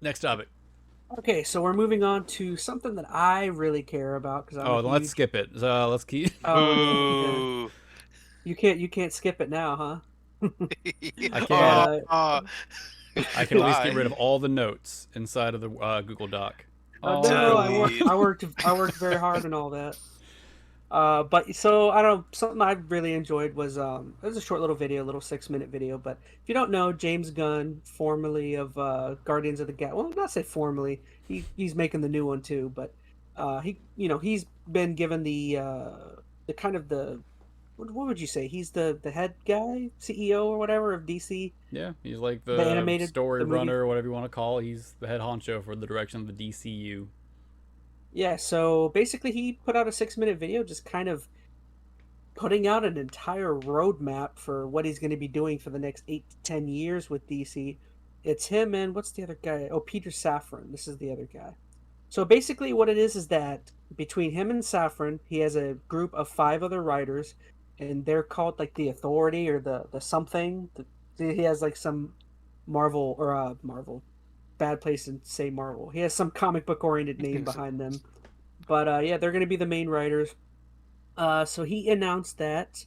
Next topic. Okay, so we're moving on to something that I really care about because I'm a Oh, then let's huge. skip it. Let's keep. Oh yeah, Boo. you can't skip it now, huh? I can. but Oh, I can at least get why? rid of all the notes inside of the Google Doc. oh no, All I the. worked Delete. I worked I worked very hard and all that. But so I don't know, something I really enjoyed was it was a short little video, a little 6-minute video. But if you don't know, James Gunn, formerly of Guardians of the Galaxy, well, not say formerly, he's making the new one too. But he's been given the kind of the what would you say? He's the head guy, CEO or whatever of DC, Yeah, he's like the the animated story the movie. runner, whatever you want to call. He's the head honcho for the direction of the DCU. Yeah, so basically he put out a 6-minute video just kind of putting out an entire roadmap for what he's going to be doing for the next 8 to 10 years with DC. It's him and what's the other guy? Oh, Peter Safran. This is the other guy. So basically, what it is that between him and Safran, he has a group of 5 other writers, and they're called like the Authority or the something. He has like some Marvel or Marvel. Bad place to say Marvel. He has some comic book oriented name behind them. But yeah, they're going to be the main writers. So he announced that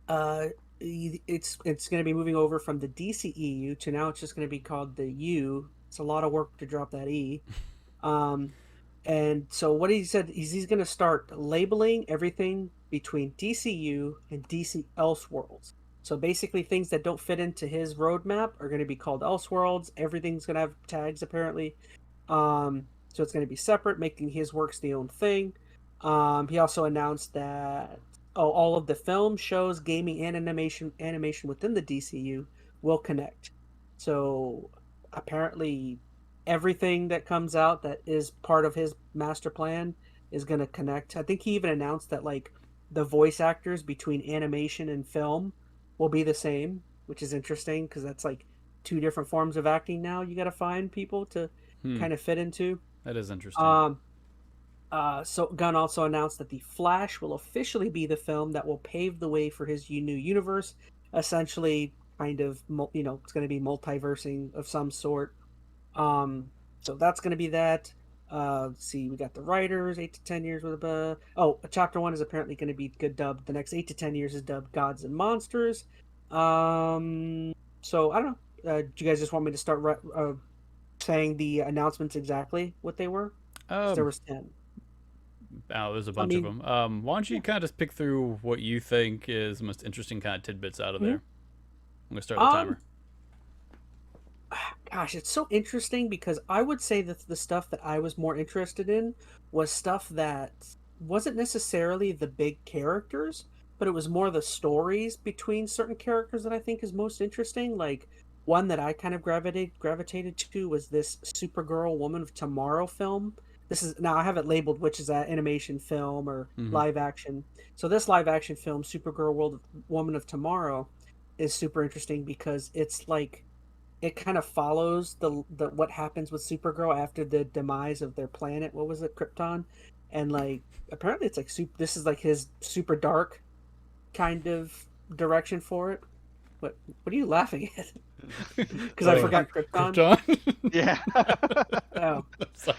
uh, it's going to be moving over from the DCEU to now it's just going to be called the U. It's a lot of work to drop that E. Um, and so what he said is he's going to start labeling everything between DCU and DC Elseworlds. So basically, things that don't fit into his roadmap are going to be called Elseworlds. Everything's going to have tags apparently. So it's going to be separate, making his works the own thing. He also announced that all of the film, shows, gaming, and animation within the DCU will connect. So apparently, everything that comes out that is part of his master plan is going to connect. I think he even announced that like the voice actors between animation and film will be the same, which is interesting because that's like two different forms of acting now. You got to find people to Hmm, kind of fit into. that is interesting. Um, so Gunn also announced that The Flash will officially be the film that will pave the way for his new universe. Essentially, kind of, it's going to be multiversing of some sort. So that's going to be that. Let's see, we got the writers, 8 to 10 years with a. Chapter 1 is apparently going to be good dubbed. The next 8 to 10 years is dubbed Gods and Monsters. So I don't know. Do you guys just want me to start saying the announcements exactly what they were? Because there Um, was 10. oh, there's a I bunch of mean, them. Why don't you yeah. kind of just pick through what you think is the most interesting kind of tidbits out of Mhm. there? I'm gonna start the Um, timer. Gosh, it's so interesting because I would say that the stuff that I was more interested in was stuff that wasn't necessarily the big characters, but it was more the stories between certain characters that I think is most interesting. Like one that I kind of gravitated to was this Supergirl Woman of Tomorrow film. This is now I have it labeled which is that animation film or Mm-hmm. live action. So this live action film, Woman of Tomorrow, is super interesting because it's like it kind of follows the what happens with Supergirl after the demise of their planet. What was it, Krypton? And like apparently it's like this is like his super dark kind of direction for it. What are you laughing at? Because I Oh, forgot Krypton. Krypton. Yeah. Oh, Sorry.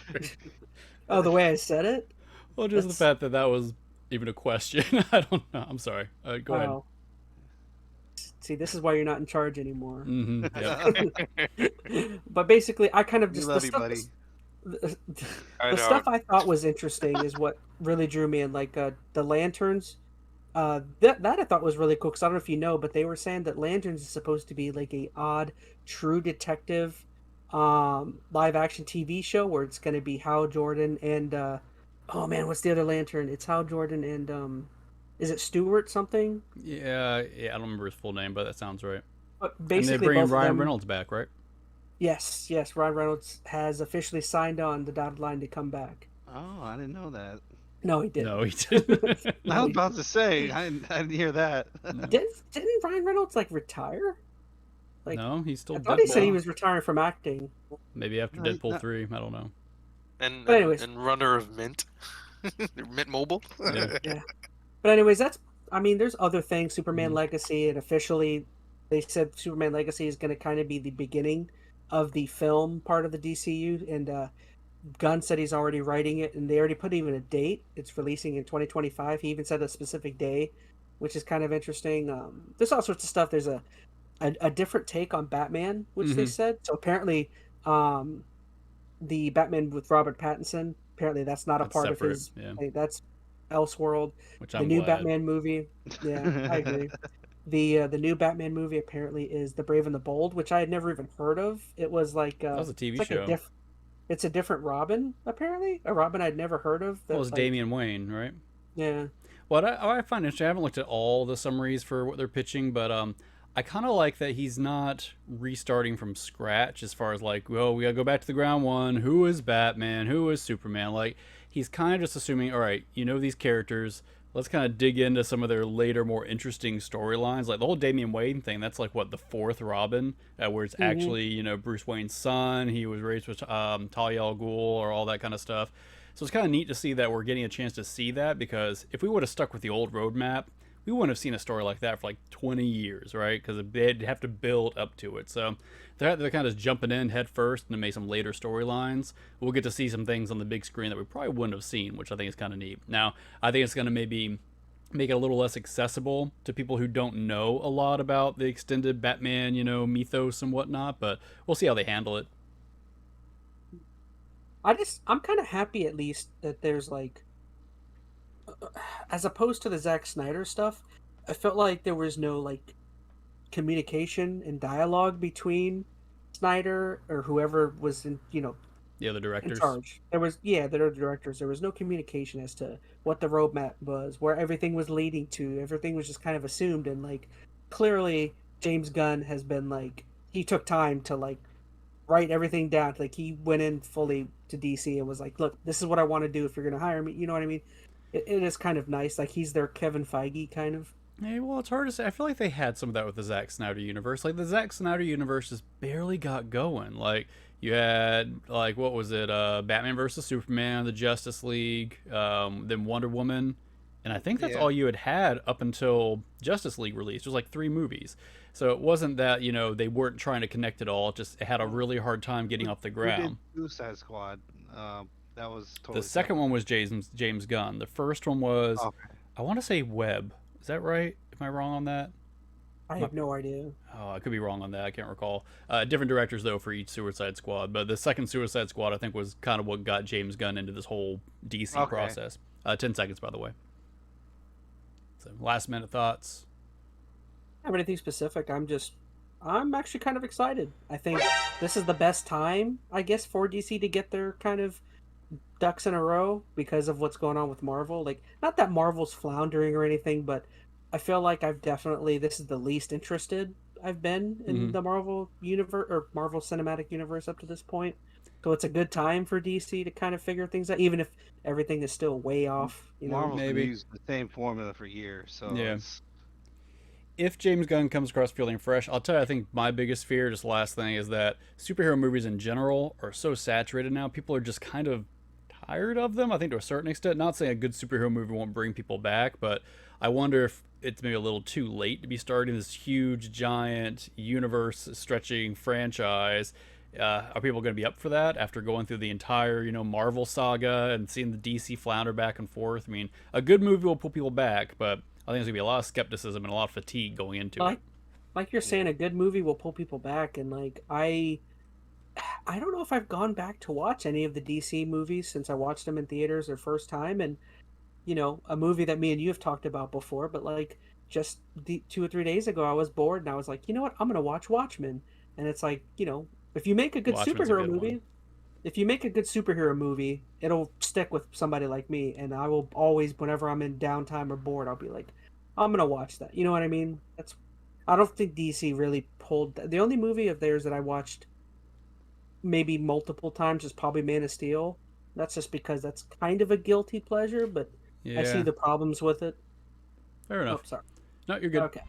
oh, the way I said it. Well, just the That's fact that that was even a question. I don't know. I'm sorry. Go ahead. oh. See, this is why you're not in charge anymore. Mm-hmm. Yep. But basically, I kind of We just love you, buddy. the, I the know. stuff I thought was interesting is what really drew me in. Like the lanterns, that I thought was really cool because I don't know if you know, but they were saying that lanterns is supposed to be like a odd, true detective, live action TV show where it's going to be Hal Jordan and oh man, what's the other lantern? It's Hal Jordan and is it Stewart something? Yeah. I don't remember his full name, but that sounds right. But And they're basically, bringing both of Ryan them. Reynolds back, right? Yes. Ryan Reynolds has officially signed on the dotted line to come back. Oh, I didn't know that. No, he didn't. No, he didn't. I No, was he about to say, I didn't hear that. No. didn't Ryan Reynolds like retire? Like No, he's still I thought he said he Deadpool. was retiring from acting. Maybe after No, Deadpool 3. I don't know. And, But and anyways, and runner of Mint. Mint Mobile. Yeah. yeah. But anyways, that's I mean, there's other things. Superman Mhm. Legacy, and officially, they said Superman Legacy is going to kind of be the beginning of the film part of the DCU, and Gunn said he's already writing it, and they already put even a date. It's releasing in 2025. He even said a specific day, which is kind of interesting. There's all sorts of stuff. There's a different take on Batman, which they said. So apparently, the Batman with Robert Pattinson, apparently that's not a part separate, of his. yeah. Like, that's Elseworld. Which The I'm new glad. Batman movie. Yeah, I agree. The new Batman movie apparently is The Brave and the Bold, which I had never even heard of. It was like That was a TV it's like show. it's a different Robin, apparently. A Robin I'd never heard of. Well, it was like, Damian Wayne, right? Yeah. What I find interesting, I haven't looked at all the summaries for what they're pitching, but I kind of like that he's not restarting from scratch as far as like, well, we gotta go back to the ground one. Who is Batman? Who is Superman? Like, he's kind of just assuming, all right, you know these characters. Let's kind of dig into some of their later, more interesting storylines. Like the whole Damian Wayne thing, that's like what, the fourth Robin, where it's actually, you know, Bruce Wayne's son. He was raised with Talia al Ghul or all that kind of stuff. So it's kind of neat to see that we're getting a chance to see that, because if we would have stuck with the old roadmap, we wouldn't have seen a story like that for like 20 years, right? Because they'd have to build up to it. So they're kind of jumping in head first and make some later storylines. We'll get to see some things on the big screen that we probably wouldn't have seen, which I think is kind of neat. Now, I think it's going to maybe make it a little less accessible to people who don't know a lot about the extended Batman, you know, mythos and whatnot, but we'll see how they handle it. I'm kind of happy at least that there's like, as opposed to the Zack Snyder stuff, I felt like there was no like communication and dialogue between Snyder or whoever was in, The other in directors. charge. There was, yeah, there were directors. There was no communication as to what the roadmap was, where everything was leading to. Everything was just kind of assumed, and like clearly James Gunn has been like, he took time to like write everything down. Like he went in fully to DC and was like, look, this is what I want to do if you're going to hire me. You know what I mean? It is kind of nice. Like he's their Kevin Feige kind of. Hey, well, it's hard to say. I feel like they had some of that with the Zack Snyder universe. Like the Zack Snyder universe just barely got going. Like you had like what was it? Batman versus Superman, the Justice League, then Wonder Woman, and I think that's all you had up until Justice League released. It was like 3 movies. So it wasn't that they weren't trying to connect it all. It had a really hard time getting off the ground. Suicide Squad. That was totally The second one was James Gunn. The first one was I want to say Webb. Is that right? Am I wrong on that? I have no idea. Oh, I could be wrong on that. I can't recall. Different directors though for each Suicide Squad, but the second Suicide Squad I think was kind of what got James Gunn into this whole DC process. 10 seconds, by the way. So, last minute thoughts. I have anything specific. I'm actually kind of excited. I think this is the best time, I guess, for DC to get their kind of ducks in a row because of what's going on with Marvel. Like, not that Marvel's floundering or anything, but I feel like this is the least interested I've been in the Marvel universe or Marvel Cinematic Universe up to this point. So it's a good time for DC to kind of figure things out, even if everything is still way off. Marvel's maybe used the same formula for years, so yeah. If James Gunn comes across feeling fresh, I'll tell you, I think my biggest fear, just last thing, is that superhero movies in general are so saturated now. People are just kind of tired of them, I think, to a certain extent. Not saying a good superhero movie won't bring people back, but I wonder if it's maybe a little too late to be starting this huge, giant, universe-stretching franchise. Are people going to be up for that after going through the entire, Marvel saga and seeing the DC flounder back and forth? I mean, a good movie will pull people back, but I think there's going to be a lot of skepticism and a lot of fatigue going into it. Like you're saying, a good movie will pull people back, and like I don't know if I've gone back to watch any of the DC movies since I watched them in theaters the first time, and a movie that me and you have talked about before, but like just 2 or 3 days ago, I was bored and I was like, you know what, I'm gonna watch Watchmen, and it's like, if you make a good Watchmen's superhero a good movie, one. if you make a good superhero movie, it'll stick with somebody like me, and I will always, whenever I'm in downtime or bored, I'll be like, I'm gonna watch that. You know what I mean? I don't think DC really pulled the only movie of theirs that I watched maybe multiple times is probably Man of Steel. That's just because that's kind of a guilty pleasure, but I see the problems with it. Fair enough. Oh, sorry. No, you're good. Okay.